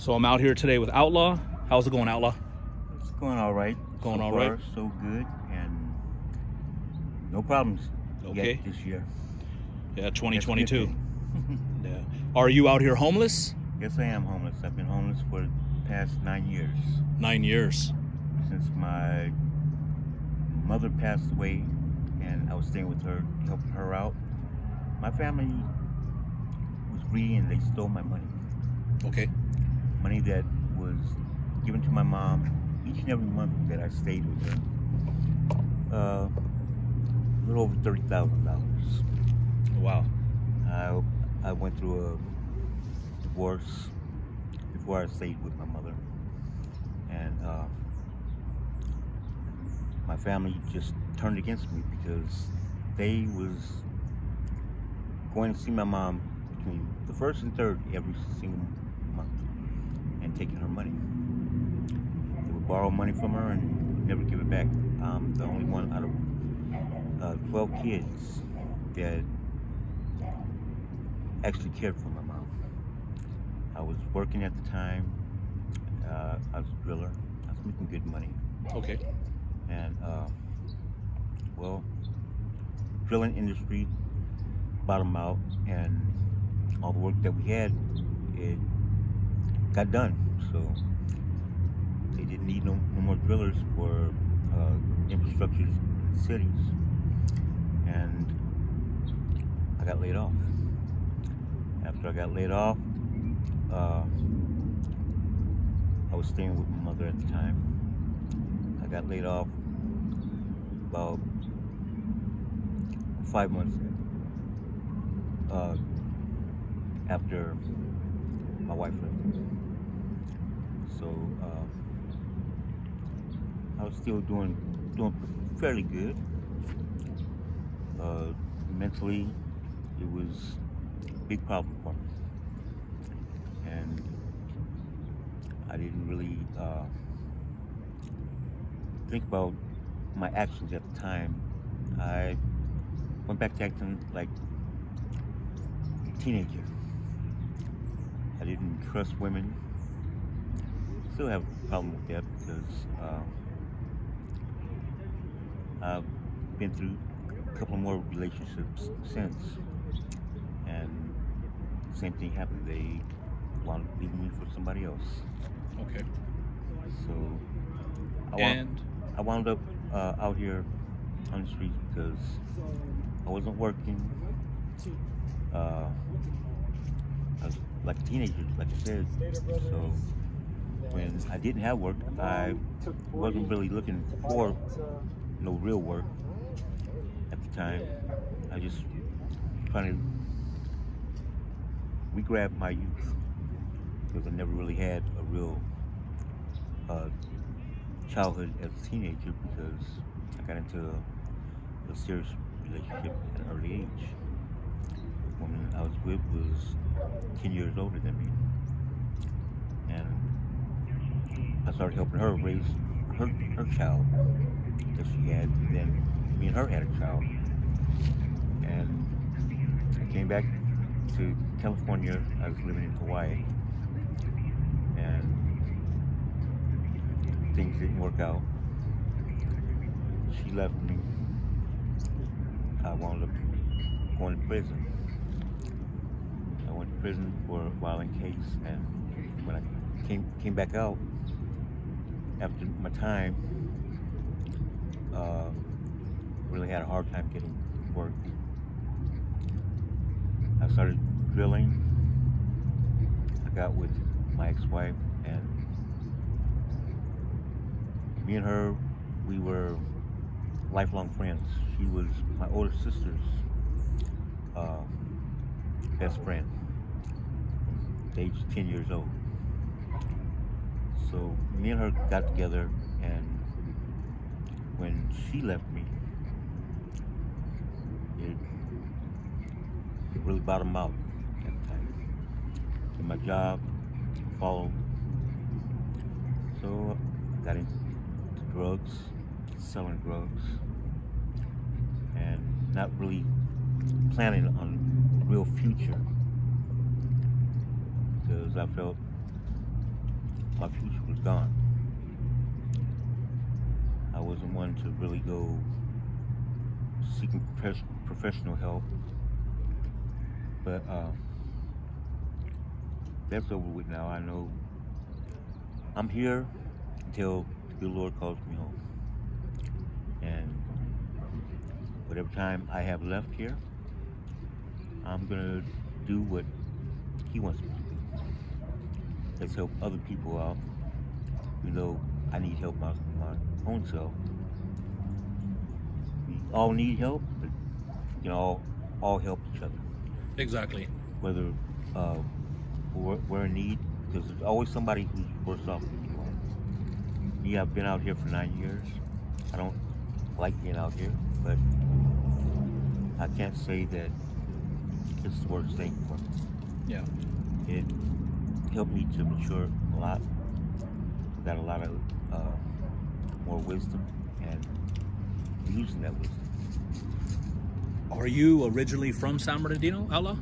So I'm out here today with Outlaw. How's it going, Outlaw? It's going all right. Going so all far, right? So good, and no problems Okay. yet this year. Yeah, That's a 2022. good thing. Yeah. Are you out here homeless? Yes, I am homeless. I've been homeless for the past 9 years. 9 years. Since my mother passed away, and I was staying with her, helping her out. My family was greedy, and they stole my money. Okay. Money that was given to my mom each and every month that I stayed with her. A little over $30,000. Wow. I went through a divorce before I stayed with my mother, and my family just turned against me because they was going to see my mom between the 1st and 3rd every single month and taking her money. They would borrow money from her and never give it back. I'm the only one out of 12 kids that actually cared for my mom. I was working at the time. I was a driller. I was making good money. Okay. And well, drilling industry bottomed out, and all the work that we had, it got done. So they didn't need no more drillers for infrastructure in cities, and I got laid off. After I got laid off, I was staying with my mother at the time. I got laid off about 5 months after my wife left. So I was still doing fairly good. Mentally, it was a big problem for me, and I didn't really think about my actions at the time. I went back to acting like a teenager. I didn't trust women. Still have a problem with that because I've been through a couple more relationships since, and the same thing happened. They wound up leaving me for somebody else. Okay. So I wound up out here on the street because I wasn't working. I was like a teenager, like I said. So when I didn't have work, I wasn't really looking for no real work at the time. I just trying to re-grab my youth because I never really had a real childhood as a teenager because I got into a serious relationship at an early age. The woman I was with was 10 years older than me, and I started helping her raise her child that she had, and then me and her had a child. And I came back to California. I was living in Hawaii, and things didn't work out. She left me. I wound up going to prison. I went to prison for a violent case, and when I came back out after my time, really had a hard time getting work. I started drilling. I got with my ex-wife, and me and her, we were lifelong friends. She was my older sister's best friend, age 10 years old. So me and her got together, and when she left me, it really bottomed out at the time. And my job followed. So I got into drugs, selling drugs, and not really planning on a real future because I felt my future was gone. I wasn't one to really go seeking professional help, but that's over with now. I know I'm here until the good Lord calls me home, and whatever time I have left here, I'm gonna do what He wants me to do. Let's help other people out. You know, I need help my own self. We all need help, but you know, all help each other. Exactly. Whether we're in need, because there's always somebody who's worse off than you are. Me, I've been out here for 9 years. I don't like being out here, but I can't say that it's the worst thing for me. Yeah. It helped me to mature a lot. Got a lot of more wisdom, and I'm using that wisdom. Are you originally from San Bernardino, Outlaw?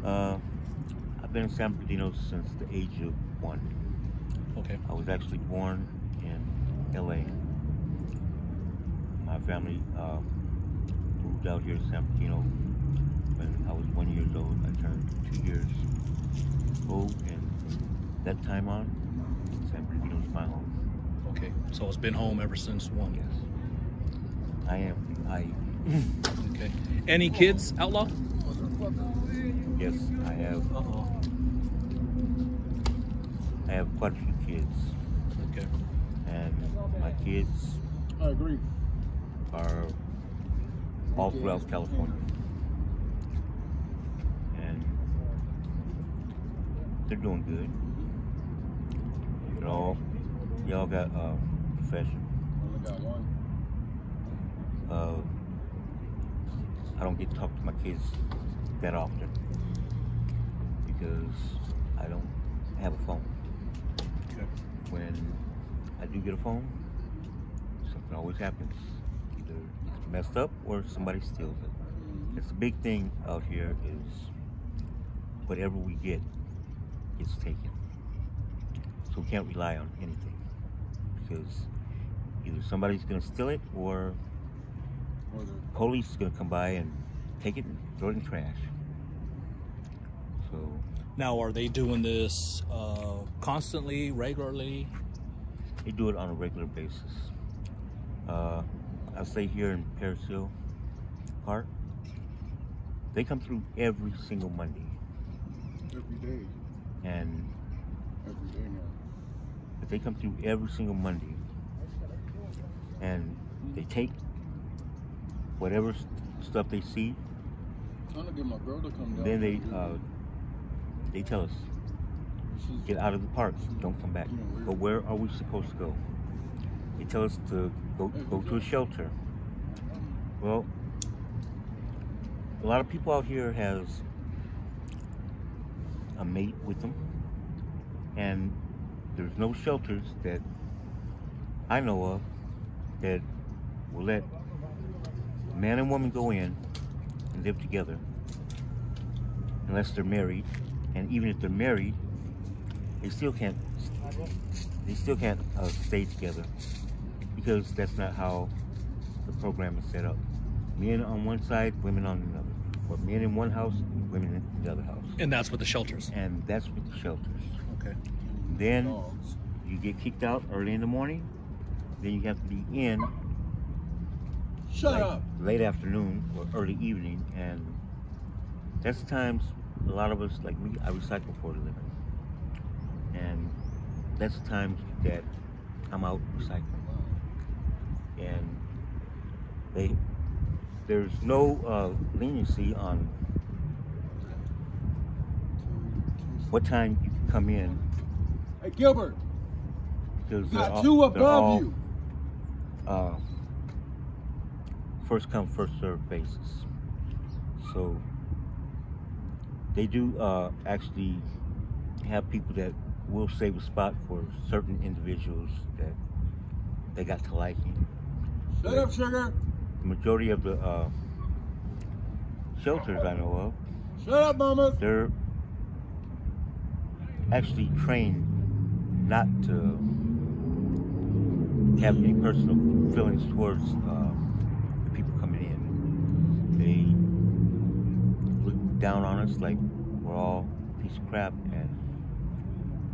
I've been in San Bernardino since the age of 1. Okay. I was actually born in LA. My family moved out here to San Bernardino when I was 1 year old. I turned 2 years old, and from that time on, San Bernardino is my home. Okay, so it's been home ever since 1. Yes, I am. Okay. Any kids, Outlaw? Yes, I have. I have quite a few kids. Okay. And my kids, I agree, are all throughout California, and they're doing good. Y'all got a profession. only got one. I don't get to talk to my kids that often because I don't have a phone. Okay. When I do get a phone, something always happens. Either it's messed up or somebody steals it. It's a big thing out here is whatever we get gets taken. So we can't rely on anything because either somebody's gonna steal it or police is gonna come by and take it and throw it in trash. So Now, are they doing this constantly, regularly? they do it on a regular basis. I'll say here in Paris Hill Park, they come through every single Monday. Every day. And Every day now. if they come through every single Monday and they take whatever stuff they see, Trying to get my girl to come down. then they tell us, get out of the park, don't come back. But where are we supposed to go? They tell us to go to a shelter. Well, a lot of people out here has a mate with them, and there's no shelters that I know of that will let man and woman go in and live together unless they're married. And even if they're married, they still can't stay together because that's not how the program is set up. Men on one side, women on another, or men in one house, women in the other house. And that's with the shelters. And that's with the shelters. Okay. Then Dogs. you get kicked out early in the morning. Then you have to be in Shut up. late afternoon or early evening, and that's times a lot of us, like me, I recycle for a living, and that's the times that I'm out recycling. And there's no leniency on what time you can come in, Hey Gilbert, because got two above you. First come, first served basis. So they do actually have people that will save a spot for certain individuals that they got to liking. Shut up, sugar. The majority of the shelters I know Shut up, mama. of, they're actually trained not to have any personal feelings towards the people coming in. They look down on us like we're all a piece of crap, and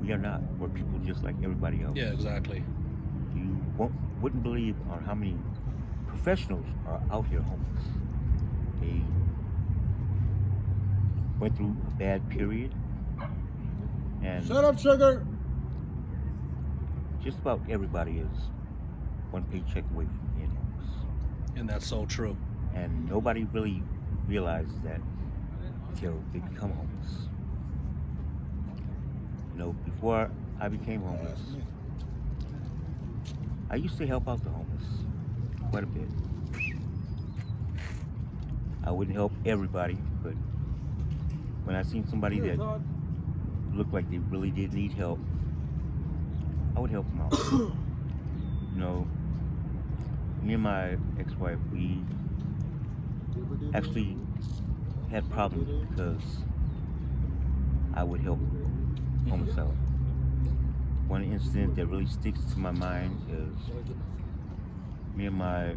we are not. We're people just like everybody else. Yeah, exactly. You wouldn't believe on how many professionals are out here homeless. They went through a bad period, and Shut up, sugar. just about everybody is one paycheck away from being homeless. And that's so true. And nobody really realizes that until they become homeless. You know, before I became homeless, I used to help out the homeless quite a bit. I wouldn't help everybody, but when I seen somebody that looked like they really did need help, I would help them out. You know, me and my ex-wife, we actually had problems because I would help homeless out. One incident that really sticks to my mind is me and my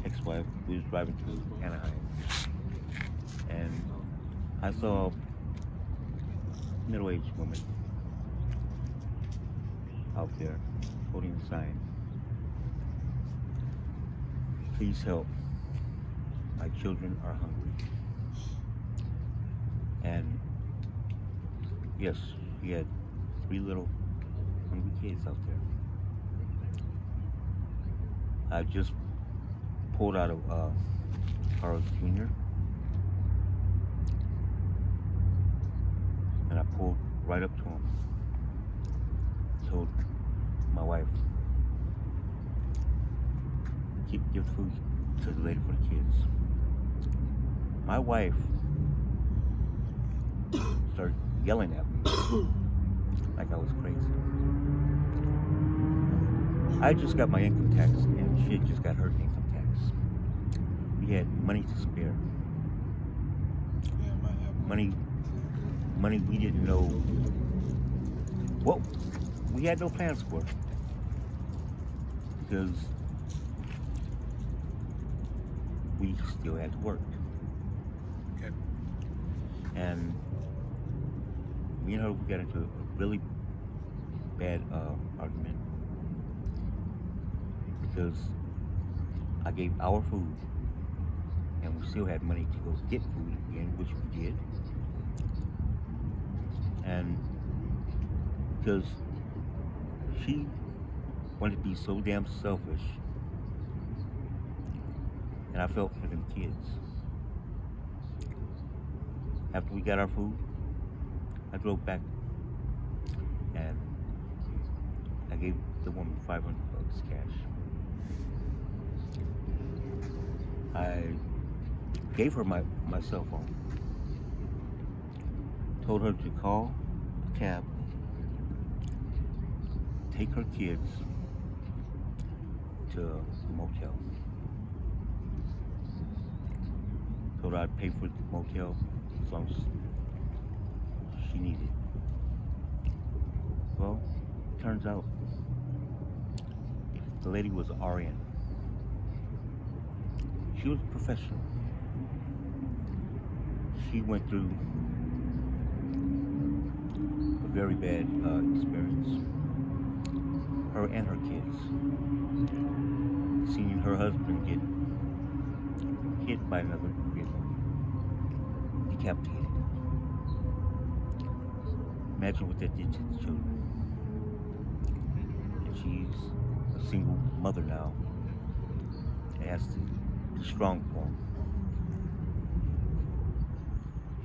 ex-wife, we was driving to Anaheim, and I saw a middle-aged woman out there holding a sign. Please help. My children are hungry. And yes, she had 3 little hungry kids out there. I just pulled out of Carl's Jr. and I pulled right up to him. Told my wife, give food to the lady for the kids. My wife started yelling at me like I was crazy. I just got my income tax, and she had just got her income tax. We had money to spare. Money we didn't know. Well, we had no plans for it because we still had to work. Okay. And me and her, we got into a really bad argument because I gave our food and we still had money to go get food again, which we did. And because she wanted to be so damn selfish, and I felt for them kids. After we got our food, I drove back and I gave the woman $500 cash. I gave her my cell phone. Told her to call a cab, take her kids to the motel. Told her I'd pay for the motel as long as she needed. Well, turns out the lady was an RN. She was a professional. She went through a very bad experience. Her and her kids. Seeing her husband get hit by another vehicle. Decapitated. Imagine what that did to the children. And she's a single mother now. And has to be strong for them.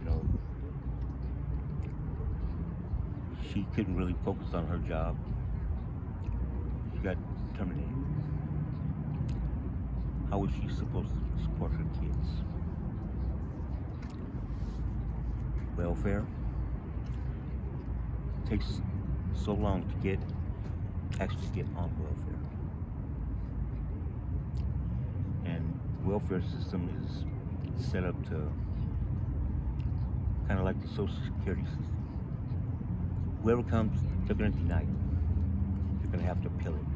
You know, she couldn't really focus on her job. She got terminated. How was she supposed to support her kids? Welfare takes so long to actually get on welfare. And the welfare system is set up to kind of like the Social Security system. Whoever comes they're going to deny it. They're going to have to appeal it.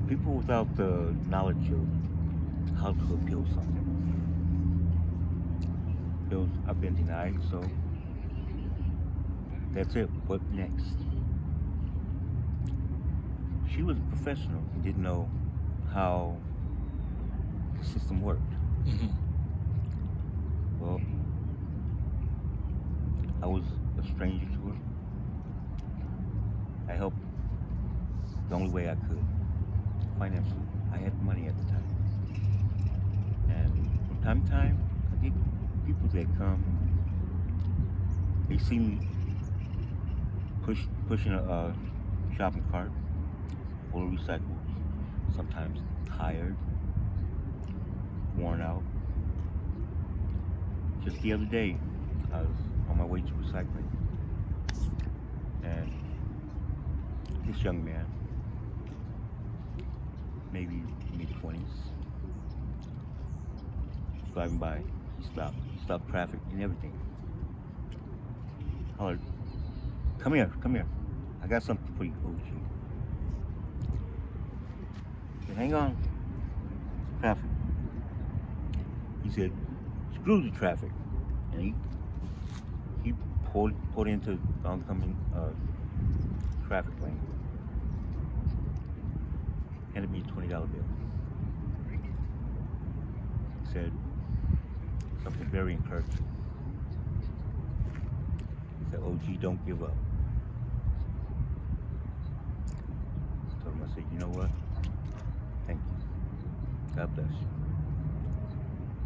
People without the knowledge of how to appeal something. Bills have been denied, so that's it. What next? She was a professional and didn't know how the system worked. Well, I was a stranger to her. I helped the only way I could, financially. I had money at the time. And from time to time, I think people that come, they see me pushing a shopping cart full of recyclables, sometimes tired, worn out. Just the other day, I was on my way to recycling, and this young man, maybe mid-20s, driving by, he stopped traffic and everything. Hollered, come here, I got something for you, OG. I said, hang on, traffic. He said, screw the traffic. And he pulled into the oncoming traffic lane. Handed me a $20 bill. Said something very encouraging. He said, OG, don't give up. I told him, I said, you know what? Thank you. God bless you.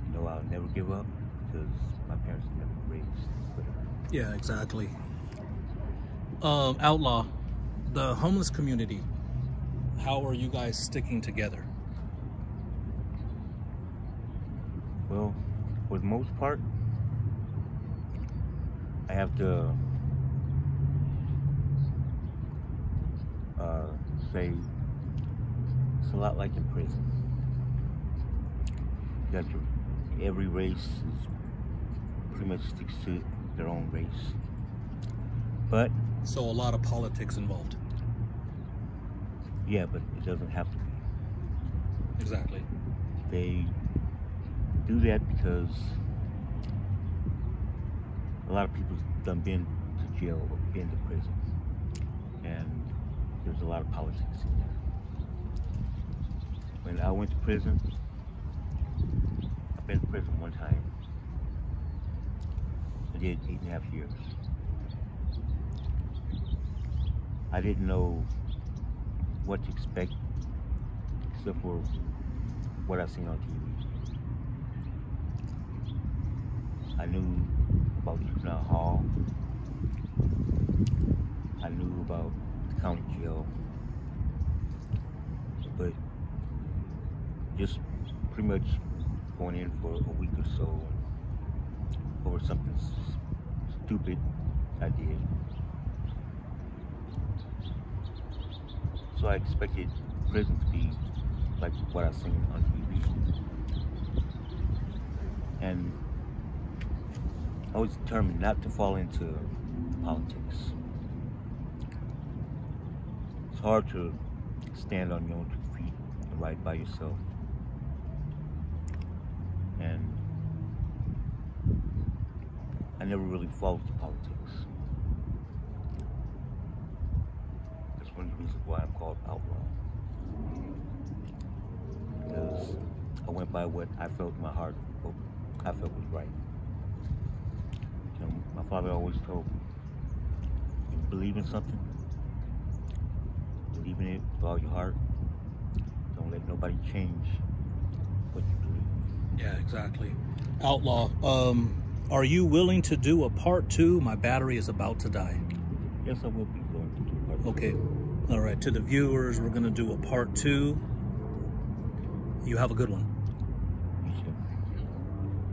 You know I'll never give up because my parents never raised with her. Yeah, exactly. Outlaw, the homeless community, how are you guys sticking together? Well, for the most part, I have to say it's a lot like in prison. You got every race is pretty much sticks to their own race, but so a lot of politics involved. Yeah, but it doesn't have to be. Exactly. They do that because a lot of people done been to jail or been to prison, and there's a lot of politics in there. When I went to prison, I've been to prison one time. I did 8.5 years. I didn't know what to expect except for what I've seen on TV. I knew about juvenile hall. I knew about the county jail. But just pretty much going in for a week or so over something stupid I did. So I expected prison to be like what I've seen on TV. And I was determined not to fall into politics. It's hard to stand on your own 2 feet and ride by yourself. And I never really followed the politics. That's one of the reasons why I'm called Outlaw. Because I went by what I felt in my heart, what I felt was right. You know, my father always told me, if you believe in something, believe in it with all your heart. Don't let nobody change what you believe. Yeah, exactly. Outlaw, are you willing to do a part 2? My battery is about to die. Yes, I will be willing to do a part 2. Okay. All right. To the viewers, we're going to do a part 2. You have a good one.